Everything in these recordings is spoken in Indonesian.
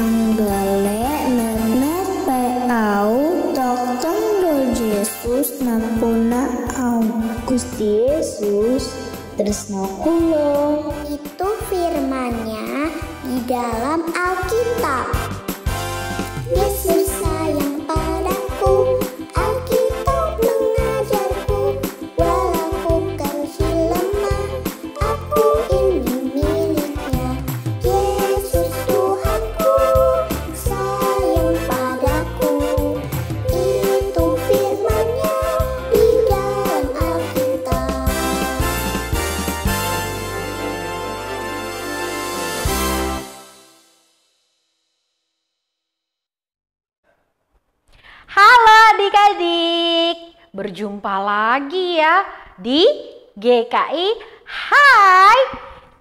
Anggale net pau dokter Yesus nampuna au. Gusti Yesus tresno kula. Itu firman-Nya di dalam Alkitab. Yesus sayang padaku, Alkitab mengajarku, walau bukan si lemah, aku ini miliknya. Yesus Tuhanku, sayang padaku, itu firman-Nya di dalam Alkitab. Halo adik-adik, berjumpa lagi ya di GKI Hai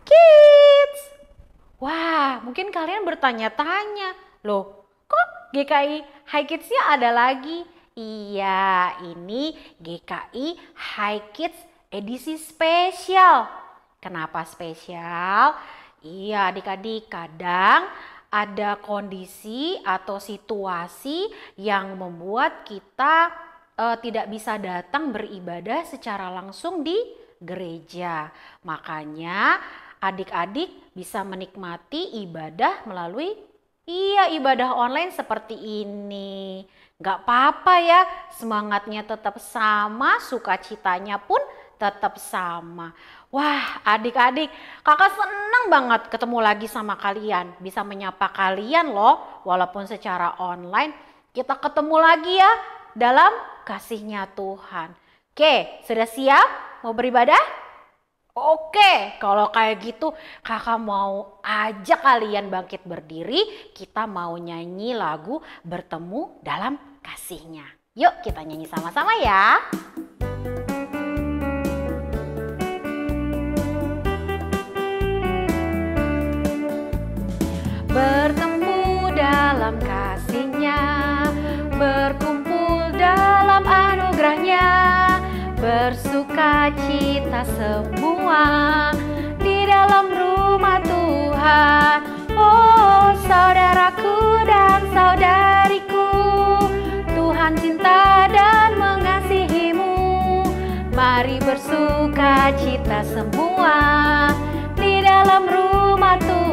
Kids. Wah, mungkin kalian bertanya-tanya, loh kok GKI Hai Kids-nya ada lagi? Iya, ini GKI Hai Kids edisi spesial. Kenapa spesial? Iya adik-adik, kadang ada kondisi atau situasi yang membuat kita tidak bisa datang beribadah secara langsung di gereja. Makanya adik-adik bisa menikmati ibadah melalui ibadah online seperti ini. Gak apa-apa ya, semangatnya tetap sama, sukacitanya pun tetap sama. Wah adik-adik, kakak senang banget ketemu lagi sama kalian. Bisa menyapa kalian loh, walaupun secara online. Kita ketemu lagi ya dalam kasih-Nya Tuhan. Oke, sudah siap mau beribadah? Oke, kalau kayak gitu kakak mau ajak kalian bangkit berdiri. Kita mau nyanyi lagu Bertemu Dalam Kasih-Nya. Yuk kita nyanyi sama-sama ya. Bertemu dalam kasih-Nya, berkumpul dalam anugerah-Nya, bersuka cita semua di dalam rumah Tuhan. Oh saudaraku dan saudariku, Tuhan cinta dan mengasihimu. Mari bersuka cita semua di dalam rumah Tuhan.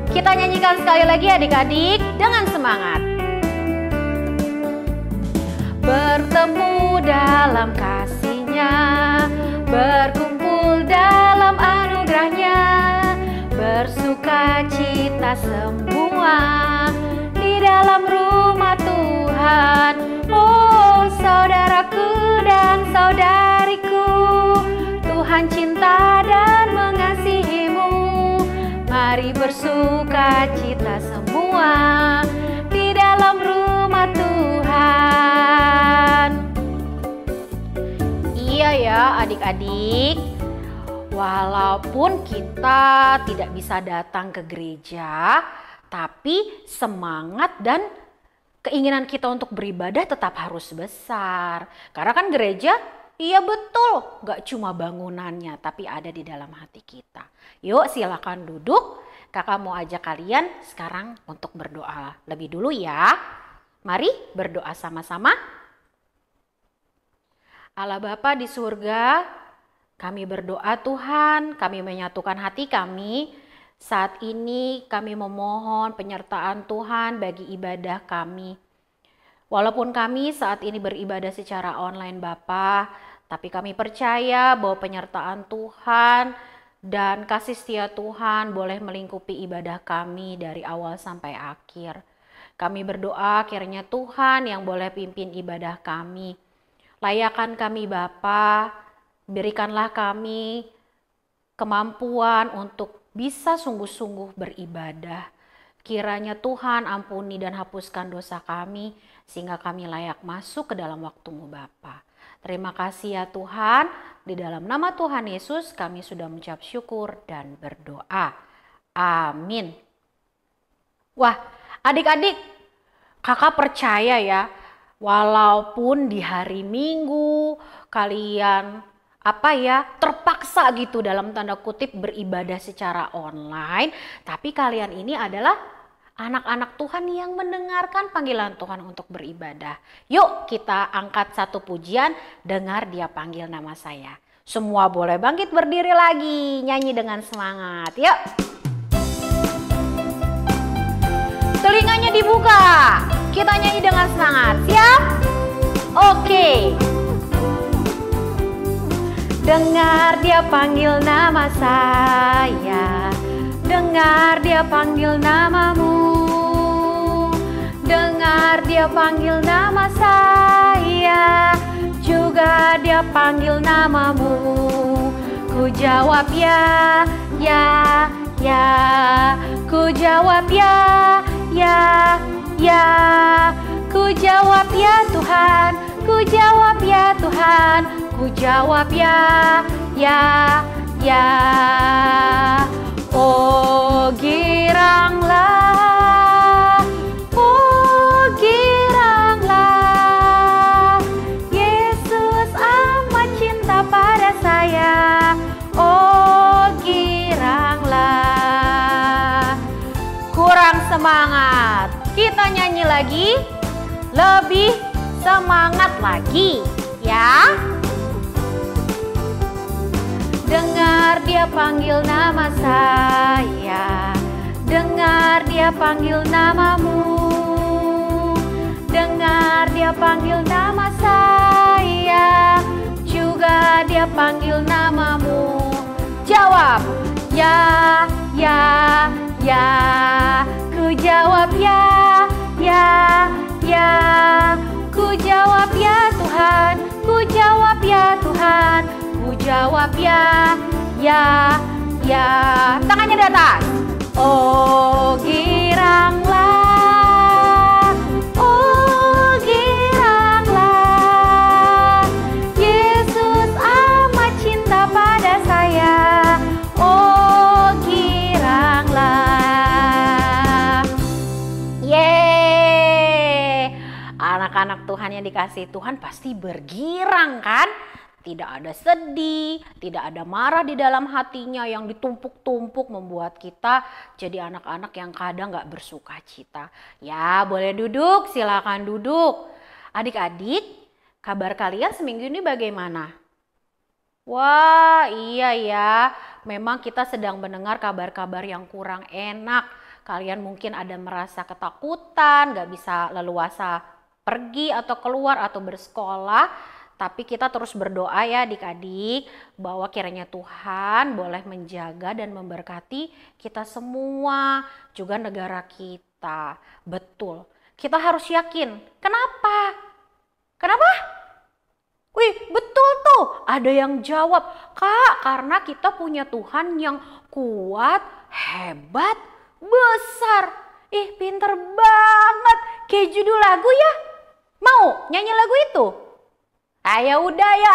Kita nyanyikan sekali lagi adik-adik dengan semangat. Bertemu dalam kasih-Nya, berkumpul dalam anugerah-Nya, bersuka cita semua di dalam rumah Tuhan. Oh saudaraku dan saudariku, Tuhan cinta dan mengasihimu. Mari bersuka cita semua di dalam rumah Tuhan. Iya ya adik-adik, walaupun kita tidak bisa datang ke gereja, tapi semangat dan keinginan kita untuk beribadah tetap harus besar. Karena kan gereja, iya betul, gak cuma bangunannya, tapi ada di dalam hati kita. Yuk silakan duduk, kakak mau ajak kalian sekarang untuk berdoa lebih dulu ya. Mari berdoa sama-sama. Allah Bapa di surga, kami berdoa Tuhan, kami menyatukan hati kami. Saat ini kami memohon penyertaan Tuhan bagi ibadah kami. Walaupun kami saat ini beribadah secara online Bapa, tapi kami percaya bahwa penyertaan Tuhan dan kasih setia Tuhan boleh melingkupi ibadah kami dari awal sampai akhir. Kami berdoa kiranya Tuhan yang boleh pimpin ibadah kami. Layakan kami Bapa, berikanlah kami kemampuan untuk bisa sungguh-sungguh beribadah. Kiranya Tuhan ampuni dan hapuskan dosa kami sehingga kami layak masuk ke dalam waktu-Mu Bapa. Terima kasih ya Tuhan, di dalam nama Tuhan Yesus kami sudah mengucap syukur dan berdoa. Amin. Wah adik-adik, kakak percaya ya, walaupun di hari Minggu kalian terpaksa gitu dalam tanda kutip beribadah secara online, tapi kalian ini adalah anak-anak Tuhan yang mendengarkan panggilan Tuhan untuk beribadah. Yuk kita angkat satu pujian, dengar dia panggil nama saya. Semua boleh bangkit berdiri lagi, nyanyi dengan semangat. Yuk. Telinganya dibuka, kita nyanyi dengan semangat. Siap? Oke. Dengar dia panggil nama saya, dengar dia panggil namamu, dengar dia panggil nama saya, juga dia panggil namamu. Ku jawab ya, ya, ya, ku jawab ya, ya, ya, ku jawab ya Tuhan, ku jawab ya Tuhan, ku jawab ya, ya, ya. Oh giranglah, oh giranglah, Yesus amat cinta pada saya. Oh giranglah. Kurang semangat, kita nyanyi lagi, lebih semangat lagi ya. Dengar dia panggil nama saya, dengar dia panggil namamu, dengar dia panggil nama saya, juga dia panggil namamu. Jawab ya, ya, ya, ku jawab ya, ya, ya, ku jawab ya Tuhan, ku jawab ya Tuhan, ku jawab ya, ya, ya. Tangannya di atas. Oh giranglah, oh giranglah, Yesus amat cinta pada saya. Oh giranglah. Yeay. Anak-anak Tuhan yang dikasihi Tuhan pasti bergirang kan? Tidak ada sedih, tidak ada marah di dalam hatinya yang ditumpuk-tumpuk membuat kita jadi anak-anak yang kadang gak bersuka cita. Ya boleh duduk, silakan duduk. Adik-adik, kabar kalian seminggu ini bagaimana? Wah iya ya, memang kita sedang mendengar kabar-kabar yang kurang enak. Kalian mungkin ada merasa ketakutan, gak bisa leluasa pergi atau keluar atau bersekolah. Tapi kita terus berdoa ya adik-adik bahwa kiranya Tuhan boleh menjaga dan memberkati kita semua, juga negara kita. Betul, kita harus yakin. Kenapa? Kenapa? Wih betul tuh, ada yang jawab, Kak karena kita punya Tuhan yang kuat, hebat, besar. Ih pinter banget, kayak judul lagu ya. Mau nyanyi lagu itu? Ayo udah ya,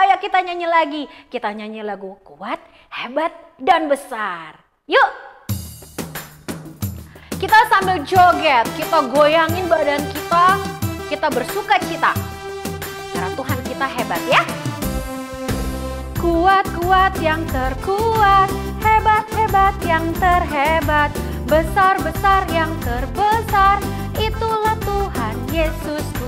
ayo kita nyanyi lagi. Kita nyanyi lagu kuat, hebat, dan besar. Yuk. Kita sambil joget, kita goyangin badan kita bersuka cita. Karena Tuhan kita hebat ya. Kuat-kuat yang terkuat, hebat-hebat yang terhebat, besar-besar yang terbesar, itulah Tuhan Yesusku.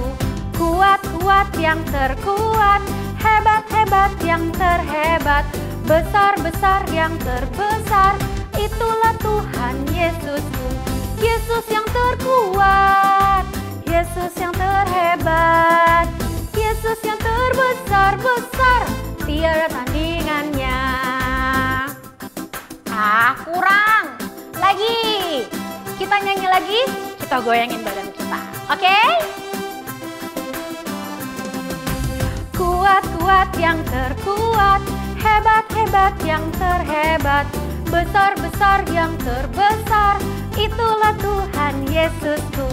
Kuat-kuat yang terkuat, hebat-hebat yang terhebat, besar-besar yang terbesar, itulah Tuhan Yesusku. Yesus yang terkuat, Yesus yang terhebat, Yesus yang terbesar-besar, tiada tandingannya. Kurang. Lagi. Kita nyanyi lagi, kita goyangin badan kita. Oke? Kuat-kuat yang terkuat, hebat-hebat yang terhebat, besar-besar yang terbesar, itulah Tuhan Yesusku.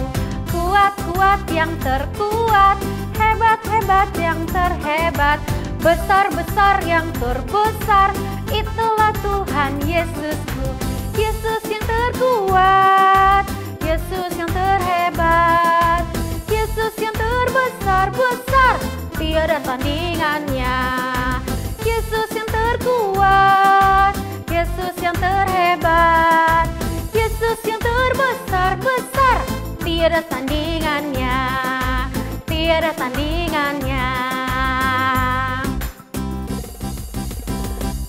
Kuat-kuat yang terkuat, hebat-hebat yang terhebat, besar-besar yang terbesar, itulah Tuhan Yesusku. Yesus yang terkuat, Yesus yang terhebat, Yesus yang terbesar-besar, tiada tandingannya. terhebat, Yesus yang terhebat, Yesus yang terbesar-besar, tiada tandingannya, tiada tandingannya.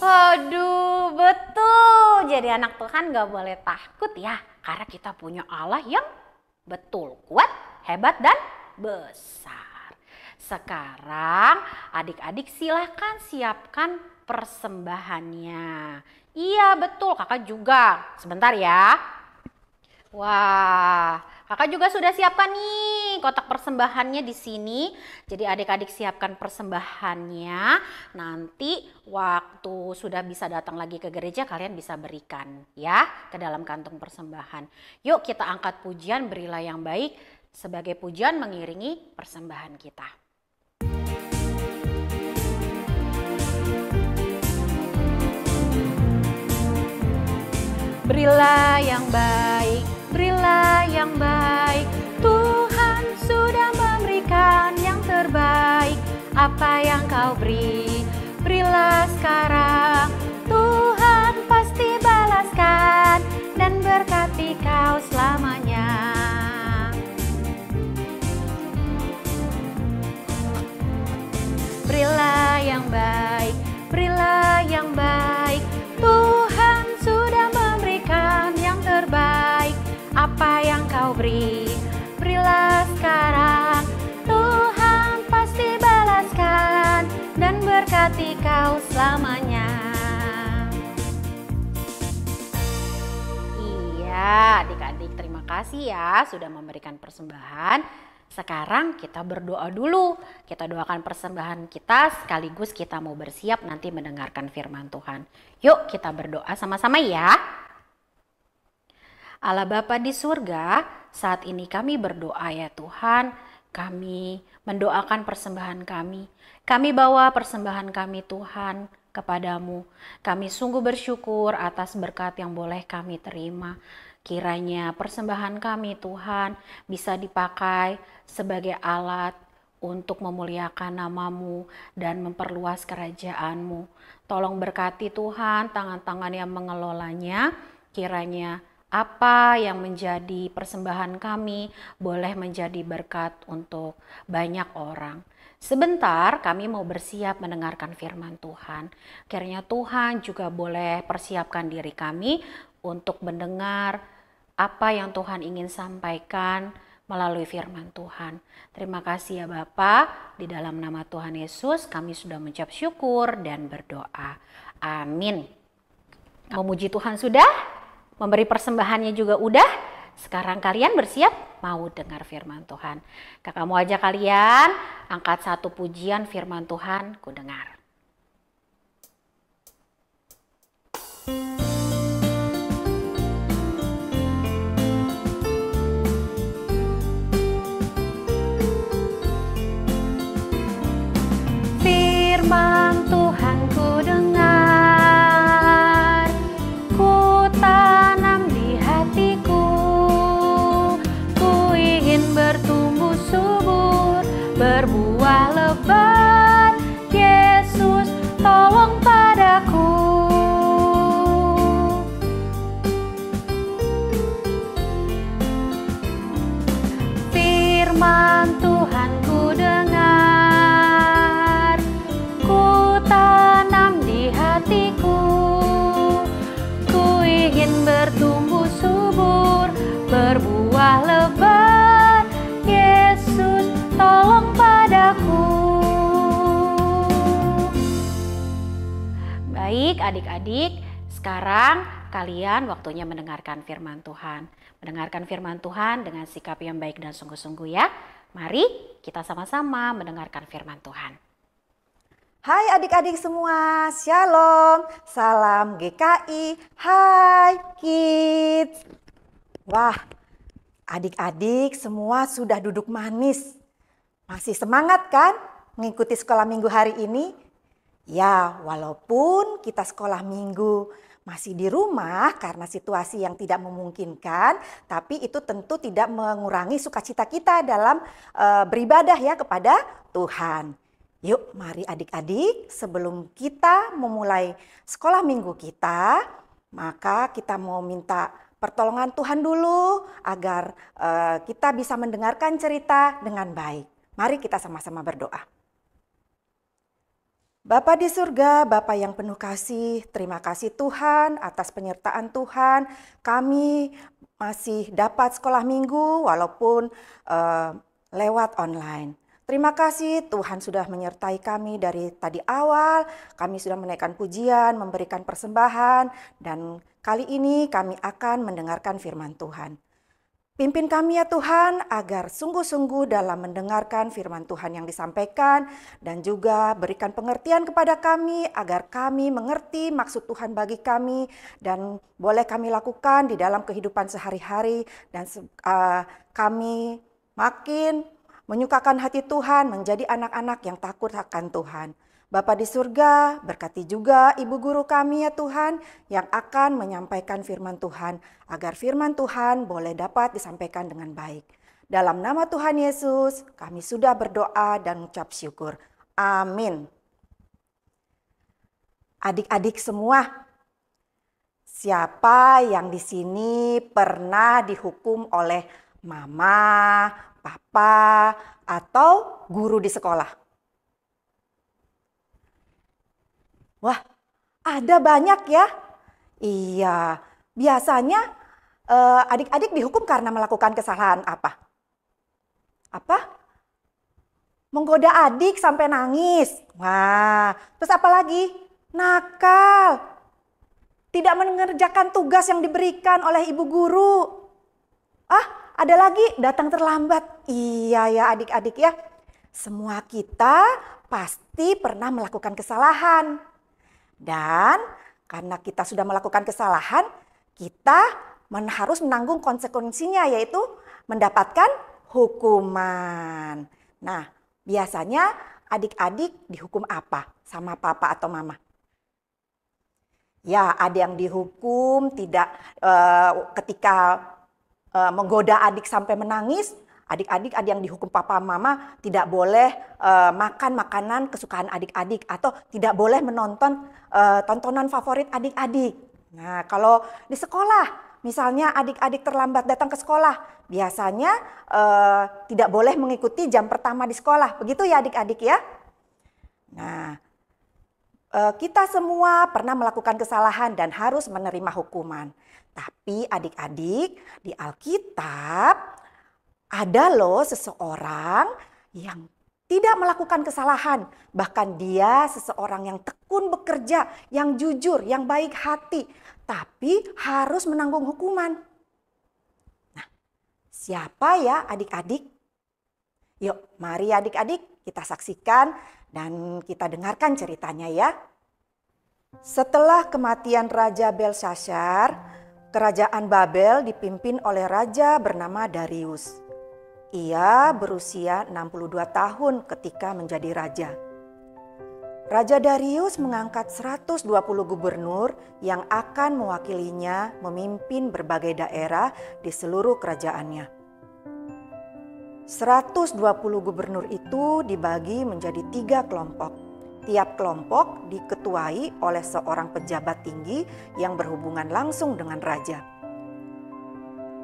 Aduh, betul. Jadi anak Tuhan gak boleh takut ya, karena kita punya Allah yang betul, kuat, hebat, dan besar. Sekarang adik-adik silahkan siapkan persembahannya. Iya betul, kakak juga. Sebentar ya. Wah, kakak juga sudah siapkan nih kotak persembahannya di sini. Jadi adik-adik siapkan persembahannya. Nanti waktu sudah bisa datang lagi ke gereja, kalian bisa berikan ya ke dalam kantung persembahan. Yuk kita angkat pujian Berilah yang Baik sebagai pujian mengiringi persembahan kita. Berilah yang baik, berilah yang baik, Tuhan sudah memberikan yang terbaik. Apa yang kau beri, berilah sekarang, Tuhan pasti balaskan dan berkati kau selamanya. Berilah yang baik, berilah yang baik, Tuhan sudah memberikan yang terbaik. Apa yang kau beri, berilah sekarang, Tuhan pasti balaskan dan berkati kau selamanya. Iya, adik-adik terima kasih ya sudah memberikan persembahan. Sekarang kita berdoa dulu. Kita doakan persembahan kita sekaligus kita mau bersiap nanti mendengarkan firman Tuhan. Yuk kita berdoa sama-sama ya. Allah Bapa di surga, saat ini kami berdoa ya Tuhan. Kami mendoakan persembahan kami. Kami bawa persembahan kami Tuhan kepadamu. Kami sungguh bersyukur atas berkat yang boleh kami terima. Kiranya persembahan kami Tuhan bisa dipakai sebagai alat untuk memuliakan nama-Mu dan memperluas kerajaan-Mu. Tolong berkati Tuhan tangan-tangan yang mengelolanya. Kiranya apa yang menjadi persembahan kami boleh menjadi berkat untuk banyak orang. Sebentar kami mau bersiap mendengarkan firman Tuhan. Kiranya Tuhan juga boleh persiapkan diri kami untuk mendengar apa yang Tuhan ingin sampaikan melalui firman Tuhan. Terima kasih ya Bapa, di dalam nama Tuhan Yesus kami sudah mengucap syukur dan berdoa. Amin. Memuji Tuhan sudah, memberi persembahannya juga udah. Sekarang kalian bersiap mau dengar firman Tuhan. Kakak mau ajak kalian angkat satu pujian firman Tuhan ku dengar. Firman Tuhan ku dengar, ku tanam di hatiku, ku ingin bertumbuh subur, berbuah lebat. Yesus tolong padaku. Firman Tuhan ku dengar, ku tanam di hatiku, ku ingin bertumbuh subur, berbuah lebat. Yesus tolong padaku. Baik adik-adik, sekarang kalian waktunya mendengarkan firman Tuhan. Mendengarkan firman Tuhan dengan sikap yang baik dan sungguh-sungguh ya. Mari kita sama-sama mendengarkan firman Tuhan. Hai adik-adik semua, Shalom, salam GKI, hai kids. Wah, adik-adik semua sudah duduk manis. Masih semangat kan mengikuti sekolah minggu hari ini? Ya, walaupun kita sekolah minggu masih di rumah karena situasi yang tidak memungkinkan, tapi itu tentu tidak mengurangi sukacita kita dalam beribadah ya kepada Tuhan. Yuk, mari adik-adik, sebelum kita memulai sekolah minggu kita, maka kita mau minta pertolongan Tuhan dulu agar kita bisa mendengarkan cerita dengan baik. Mari kita sama-sama berdoa. Bapa di surga, Bapa yang penuh kasih, terima kasih Tuhan atas penyertaan Tuhan. Kami masih dapat sekolah minggu walaupun lewat online. Terima kasih Tuhan sudah menyertai kami dari tadi awal. Kami sudah menaikkan pujian, memberikan persembahan, dan kali ini kami akan mendengarkan firman Tuhan. Pimpin kami ya Tuhan agar sungguh-sungguh dalam mendengarkan firman Tuhan yang disampaikan, dan juga berikan pengertian kepada kami agar kami mengerti maksud Tuhan bagi kami dan boleh kami lakukan di dalam kehidupan sehari-hari, dan kami makin menyukakan hati Tuhan, menjadi anak-anak yang takut akan Tuhan. Bapa di surga, berkati juga ibu guru kami ya Tuhan, yang akan menyampaikan firman Tuhan, agar firman Tuhan boleh dapat disampaikan dengan baik. Dalam nama Tuhan Yesus, kami sudah berdoa dan mengucap syukur. Amin. Adik-adik semua, siapa yang di sini pernah dihukum oleh mama, papa, atau guru di sekolah? Wah, ada banyak ya. Iya, biasanya adik-adik dihukum karena melakukan kesalahan apa? Apa? Menggoda adik sampai nangis. Wah, terus apa lagi? Nakal. Tidak mengerjakan tugas yang diberikan oleh ibu guru. Ada lagi datang terlambat. Iya ya adik-adik ya. Semua kita pasti pernah melakukan kesalahan. Dan karena kita sudah melakukan kesalahan, kita harus menanggung konsekuensinya, yaitu mendapatkan hukuman. Nah, biasanya adik-adik dihukum apa sama papa atau mama? Ya, ada yang dihukum tidak ketika menggoda adik sampai menangis. Adik-adik ada yang dihukum papa mama tidak boleh makan makanan kesukaan adik-adik, atau tidak boleh menonton tontonan favorit adik-adik. Nah, kalau di sekolah, misalnya adik-adik terlambat datang ke sekolah, biasanya tidak boleh mengikuti jam pertama di sekolah. Begitu ya adik-adik ya. Nah, kita semua pernah melakukan kesalahan dan harus menerima hukuman. Tapi adik-adik, di Alkitab ada loh seseorang yang tidak melakukan kesalahan. Bahkan dia seseorang yang tekun bekerja, yang jujur, yang baik hati. Tapi harus menanggung hukuman. Nah, siapa ya adik-adik? Yuk, mari adik-adik kita saksikan dan kita dengarkan ceritanya ya. Setelah kematian Raja Belshazzar, kerajaan Babel dipimpin oleh raja bernama Darius. Ia berusia 62 tahun ketika menjadi raja. Raja Darius mengangkat 120 gubernur yang akan mewakilinya memimpin berbagai daerah di seluruh kerajaannya. 120 gubernur itu dibagi menjadi 3 kelompok. Tiap kelompok diketuai oleh seorang pejabat tinggi yang berhubungan langsung dengan raja.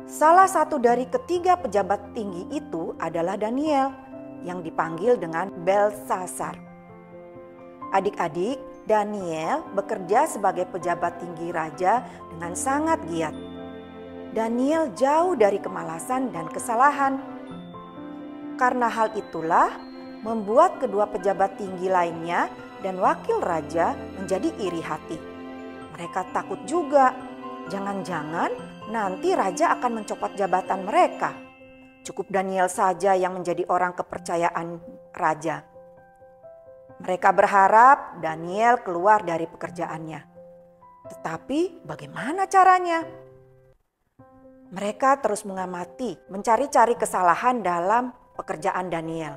Salah satu dari ketiga pejabat tinggi itu adalah Daniel yang dipanggil dengan Belshazzar. Adik-adik, Daniel bekerja sebagai pejabat tinggi raja dengan sangat giat. Daniel jauh dari kemalasan dan kesalahan. Karena hal itulah membuat kedua pejabat tinggi lainnya dan wakil raja menjadi iri hati. Mereka takut juga, jangan-jangan nanti raja akan mencopot jabatan mereka. Cukup Daniel saja yang menjadi orang kepercayaan raja. Mereka berharap Daniel keluar dari pekerjaannya. Tetapi bagaimana caranya? Mereka terus mengamati, mencari-cari kesalahan dalam pekerjaan Daniel.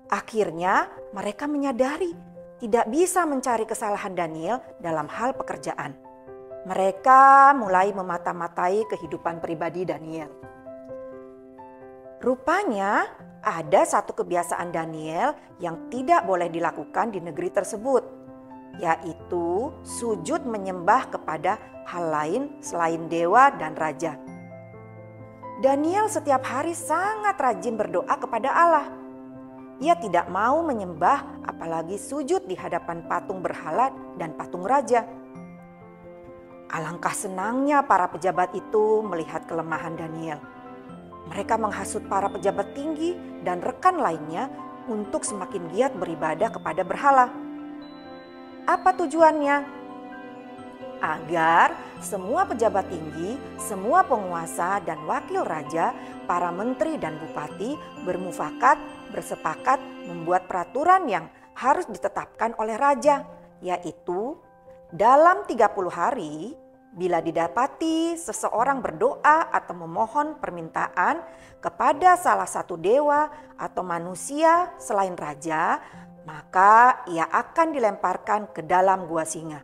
Akhirnya mereka menyadari tidak bisa mencari kesalahan Daniel dalam hal pekerjaan. Mereka mulai memata-matai kehidupan pribadi Daniel. Rupanya ada satu kebiasaan Daniel yang tidak boleh dilakukan di negeri tersebut, yaitu sujud menyembah kepada hal lain selain dewa dan raja. Daniel setiap hari sangat rajin berdoa kepada Allah. Ia tidak mau menyembah apalagi sujud di hadapan patung berhala dan patung raja. Alangkah senangnya para pejabat itu melihat kelemahan Daniel. Mereka menghasut para pejabat tinggi dan rekan lainnya untuk semakin giat beribadah kepada berhala. Apa tujuannya? Agar semua pejabat tinggi, semua penguasa dan wakil raja, para menteri dan bupati bersepakat membuat peraturan yang harus ditetapkan oleh raja, yaitu dalam 30 hari bila didapati seseorang berdoa atau memohon permintaan kepada salah satu dewa atau manusia selain raja, maka ia akan dilemparkan ke dalam gua singa.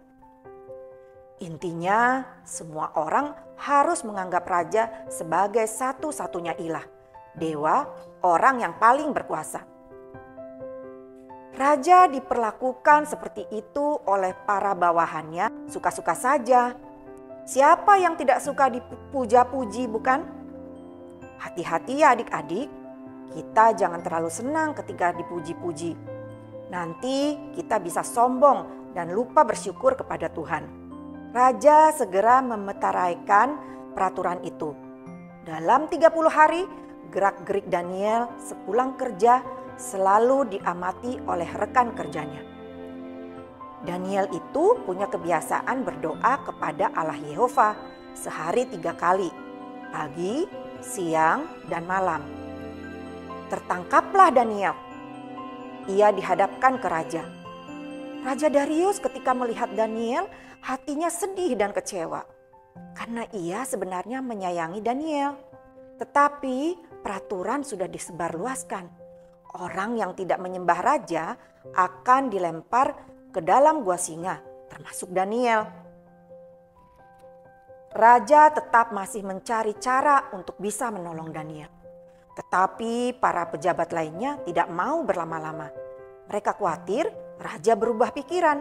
Intinya, semua orang harus menganggap raja sebagai satu-satunya ilah, dewa, orang yang paling berkuasa. Raja diperlakukan seperti itu oleh para bawahannya suka-suka saja. Siapa yang tidak suka dipuja-puji, bukan? Hati-hati ya adik-adik, kita jangan terlalu senang ketika dipuji-puji. Nanti kita bisa sombong dan lupa bersyukur kepada Tuhan. Raja segera memeteraikan peraturan itu. Dalam 30 hari, gerak-gerik Daniel sepulang kerja selalu diamati oleh rekan kerjanya. Daniel itu punya kebiasaan berdoa kepada Allah Yehova sehari 3 kali, pagi, siang, dan malam. Tertangkaplah Daniel. Ia dihadapkan ke raja. Raja Darius ketika melihat Daniel, hatinya sedih dan kecewa karena ia sebenarnya menyayangi Daniel. Tetapi peraturan sudah disebarluaskan. Orang yang tidak menyembah raja akan dilempar ke dalam gua singa, termasuk Daniel. Raja tetap masih mencari cara untuk bisa menolong Daniel. Tetapi para pejabat lainnya tidak mau berlama-lama. Mereka khawatir raja berubah pikiran.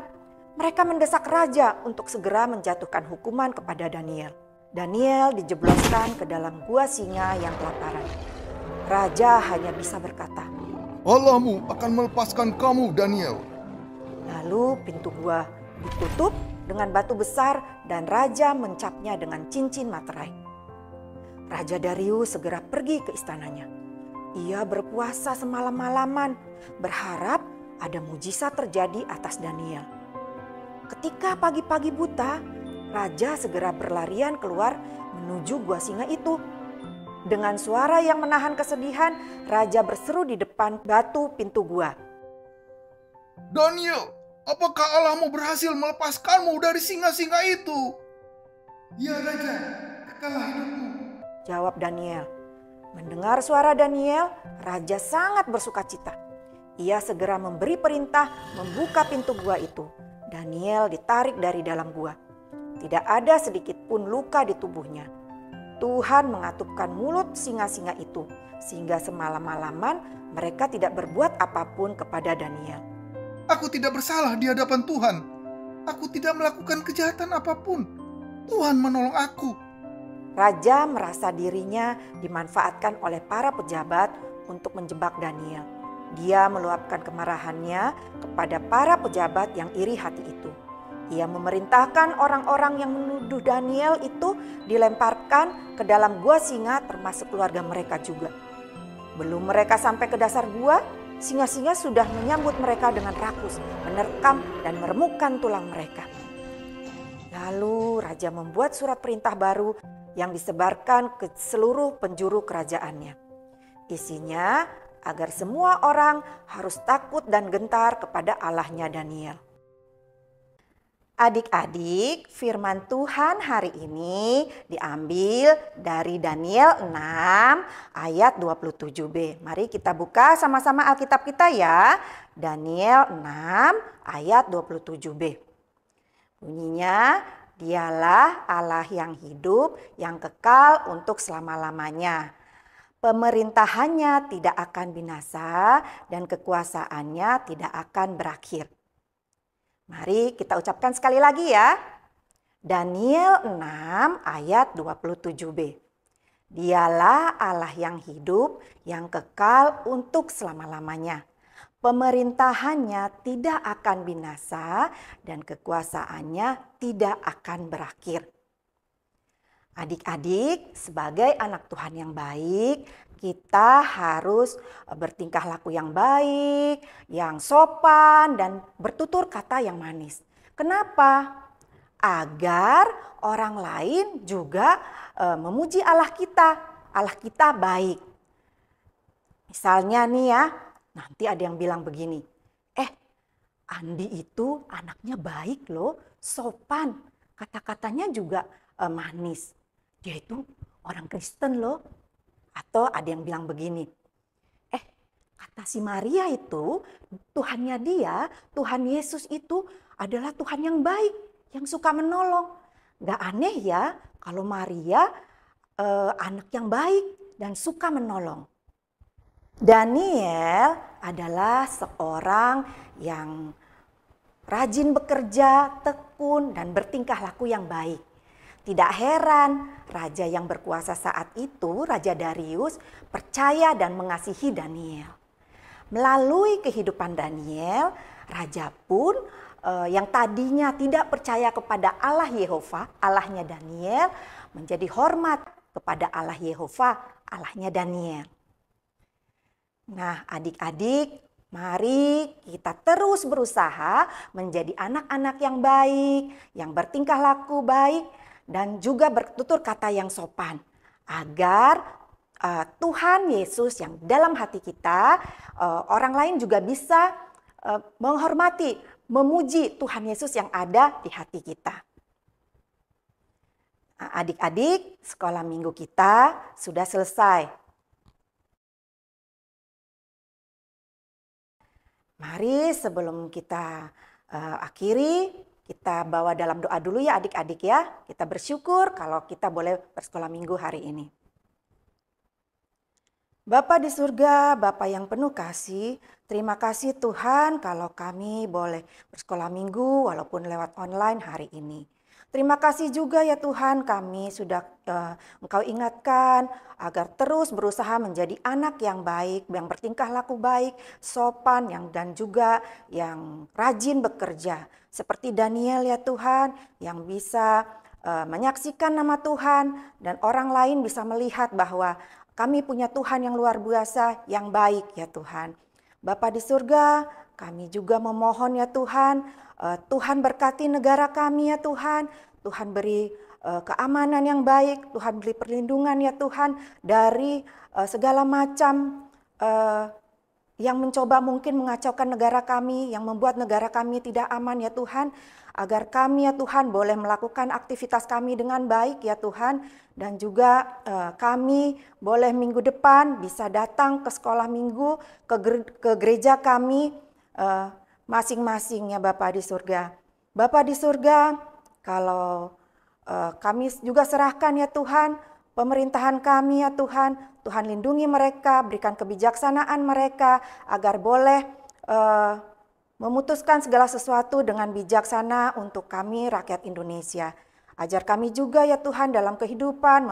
Mereka mendesak raja untuk segera menjatuhkan hukuman kepada Daniel. Daniel dijebloskan ke dalam gua singa yang kelaparan. Raja hanya bisa berkata, "Allahmu akan melepaskan kamu, Daniel." Lalu pintu gua ditutup dengan batu besar dan raja mencapnya dengan cincin materai. Raja Darius segera pergi ke istananya. Ia berpuasa semalam-malaman, berharap ada mujizat terjadi atas Daniel. Ketika pagi-pagi buta, raja segera berlarian keluar menuju gua singa itu. Dengan suara yang menahan kesedihan, raja berseru di depan batu pintu gua. "Daniel, apakah Allahmu berhasil melepaskanmu dari singa-singa itu?" "Ya Raja, kekallah hidupmu," jawab Daniel. Mendengar suara Daniel, raja sangat bersukacita. Ia segera memberi perintah membuka pintu gua itu. Daniel ditarik dari dalam gua. Tidak ada sedikit pun luka di tubuhnya. Tuhan mengatupkan mulut singa-singa itu sehingga semalam-malaman mereka tidak berbuat apapun kepada Daniel. "Aku tidak bersalah di hadapan Tuhan. Aku tidak melakukan kejahatan apapun. Tuhan menolong aku." Raja merasa dirinya dimanfaatkan oleh para pejabat untuk menjebak Daniel. Dia meluapkan kemarahannya kepada para pejabat yang iri hati itu. Ia memerintahkan orang-orang yang menuduh Daniel itu dilemparkan ke dalam gua singa termasuk keluarga mereka juga. Belum mereka sampai ke dasar gua, singa-singa sudah menyambut mereka dengan rakus, menerkam dan meremukkan tulang mereka. Lalu raja membuat surat perintah baru yang disebarkan ke seluruh penjuru kerajaannya. Isinya agar semua orang harus takut dan gentar kepada Allahnya Daniel. Adik-adik, firman Tuhan hari ini diambil dari Daniel 6 ayat 27b. Mari kita buka sama-sama Alkitab kita ya. Daniel 6 ayat 27b. Bunyinya, "Dialah Allah yang hidup, yang kekal untuk selama-lamanya. Pemerintahannya tidak akan binasa dan kekuasaannya tidak akan berakhir. Mari kita ucapkan sekali lagi ya. Daniel 6 ayat 27b. Dialah Allah yang hidup, yang kekal untuk selama-lamanya. Pemerintahannya tidak akan binasa dan kekuasaannya tidak akan berakhir. Adik-adik, sebagai anak Tuhan yang baik, kita harus bertingkah laku yang baik, yang sopan, dan bertutur kata yang manis. Kenapa? Agar orang lain juga memuji Allah kita. Allah kita baik. Misalnya nih ya, nanti ada yang bilang begini, Andi itu anaknya baik loh, sopan, kata-katanya juga manis. Dia itu orang Kristen loh. Atau ada yang bilang begini, kata si Maria itu, Tuhannya dia, Tuhan Yesus itu adalah Tuhan yang baik, yang suka menolong. Gak aneh ya kalau Maria anak yang baik dan suka menolong. Daniel adalah seorang yang rajin bekerja, tekun, dan bertingkah laku yang baik. Tidak heran raja yang berkuasa saat itu, Raja Darius, percaya dan mengasihi Daniel. Melalui kehidupan Daniel, raja pun yang tadinya tidak percaya kepada Allah Yehova, Allahnya Daniel, menjadi hormat kepada Allah Yehova, Allahnya Daniel. Nah, adik-adik, mari kita terus berusaha menjadi anak-anak yang baik, yang bertingkah laku baik, dan juga bertutur kata yang sopan. Agar Tuhan Yesus yang dalam hati kita, orang lain juga bisa menghormati, memuji Tuhan Yesus yang ada di hati kita. Adik-adik, sekolah minggu kita sudah selesai. Mari sebelum kita akhiri, kita bawa dalam doa dulu ya adik-adik ya. Kita bersyukur kalau kita boleh bersekolah minggu hari ini. Bapa di surga, Bapa yang penuh kasih, terima kasih Tuhan kalau kami boleh bersekolah minggu walaupun lewat online hari ini. Terima kasih juga ya Tuhan, kami sudah Engkau ingatkan agar terus berusaha menjadi anak yang baik, yang bertingkah laku baik, sopan, dan juga yang rajin bekerja. Seperti Daniel ya Tuhan, yang bisa menyaksikan nama Tuhan dan orang lain bisa melihat bahwa kami punya Tuhan yang luar biasa, yang baik ya Tuhan. Bapa di surga, kami juga memohon ya Tuhan, Tuhan berkati negara kami ya Tuhan. Tuhan beri keamanan yang baik, Tuhan beri perlindungan ya Tuhan dari segala macam yang mencoba mungkin mengacaukan negara kami, yang membuat negara kami tidak aman ya Tuhan. Agar kami ya Tuhan boleh melakukan aktivitas kami dengan baik ya Tuhan. Dan juga kami boleh minggu depan bisa datang ke sekolah minggu, ke gereja kami masing-masing ya Bapa di surga. Bapa di surga, kalau kami juga serahkan ya Tuhan, pemerintahan kami ya Tuhan, Tuhan lindungi mereka, berikan kebijaksanaan mereka agar boleh memutuskan segala sesuatu dengan bijaksana untuk kami rakyat Indonesia. Ajar kami juga ya Tuhan dalam kehidupan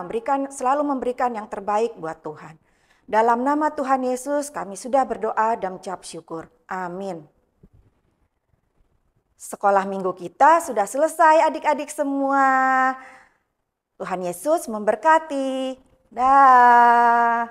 selalu memberikan yang terbaik buat Tuhan. Dalam nama Tuhan Yesus kami sudah berdoa dan mengucap syukur. Amin. Sekolah minggu kita sudah selesai adik-adik semua. Tuhan Yesus memberkati. Dah.